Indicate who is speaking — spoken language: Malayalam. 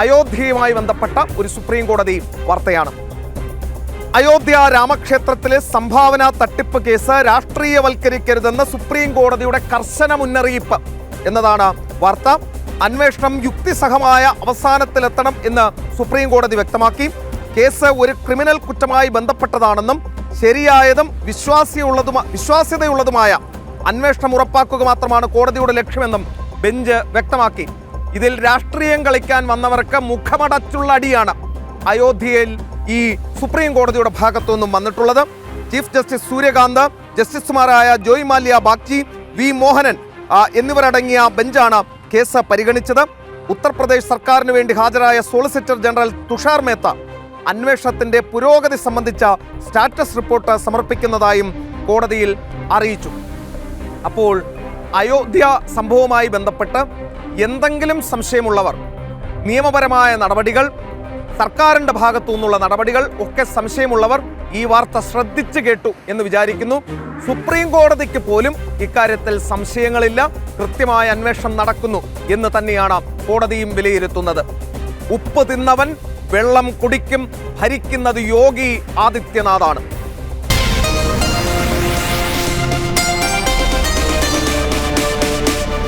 Speaker 1: അയോധ്യയുമായി ബന്ധപ്പെട്ട ഒരു സുപ്രീം കോടതി വാർത്തയാണ്. അയോധ്യ രാമക്ഷേത്രത്തിലെ സംഭാവന തട്ടിപ്പ് കേസ് രാഷ്ട്രീയവൽക്കരിക്കരുതെന്ന സുപ്രീം കോടതിയുടെ കർശന മുന്നറിയിപ്പ് എന്നതാണ് വാർത്ത. അന്വേഷണം യുക്തിസഹമായ അവസാനത്തിലെത്തണം എന്ന് സുപ്രീം കോടതി വ്യക്തമാക്കി. കേസ് ഒരു ക്രിമിനൽ കുറ്റമായി ബന്ധപ്പെട്ടതാണെന്നും ശരിയായതും വിശ്വാസ്യതയുള്ളതുമായ അന്വേഷണം ഉറപ്പാക്കുക മാത്രമാണ് കോടതിയുടെ ലക്ഷ്യമെന്നും ബെഞ്ച് വ്യക്തമാക്കി. ഇതിൽ രാഷ്ട്രീയം കളിക്കാൻ വന്നവർക്ക് മുഖമടച്ചുള്ള അടിയാണ് അയോധ്യയിൽ ഈ സുപ്രീം കോടതിയുടെ ഭാഗത്തു നിന്നും വന്നിട്ടുള്ളത്. ചീഫ് ജസ്റ്റിസ് സൂര്യകാന്ത്, ജസ്റ്റിസുമാരായ ജോയ് മാല്യ ബാഗ്ചി, വി മോഹനൻ എന്നിവരടങ്ങിയ ബെഞ്ചാണ് കേസ് പരിഗണിച്ചത്. ഉത്തർപ്രദേശ് സർക്കാരിന് വേണ്ടി ഹാജരായ സോളിസിറ്റർ ജനറൽ തുഷാർ മേത്ത അന്വേഷണത്തിന്റെ പുരോഗതി സംബന്ധിച്ച സ്റ്റാറ്റസ് റിപ്പോർട്ട് സമർപ്പിക്കുന്നതായും കോടതിയിൽ അറിയിച്ചു. അപ്പോൾ അയോധ്യ സംഭവവുമായി ബന്ധപ്പെട്ട് എന്തെങ്കിലും സംശയമുള്ളവർ നിയമപരമായ നടപടികൾ, സർക്കാരിൻ്റെ ഭാഗത്തു നിന്നുള്ള നടപടികൾ ഒക്കെ സംശയമുള്ളവർ ഈ വാർത്ത ശ്രദ്ധിച്ചു കേട്ടു എന്ന് വിചാരിക്കുന്നു. സുപ്രീം കോടതിക്ക് പോലും ഇക്കാര്യത്തിൽ സംശയങ്ങളില്ല, കൃത്യമായ അന്വേഷണം നടക്കുന്നു എന്ന് തന്നെയാണ് കോടതിയും വിലയിരുത്തുന്നത്. ഉപ്പ് തിന്നവൻ വെള്ളം കുടിക്കും, ഭരിക്കുന്നത് യോഗി ആദിത്യനാഥാണ്.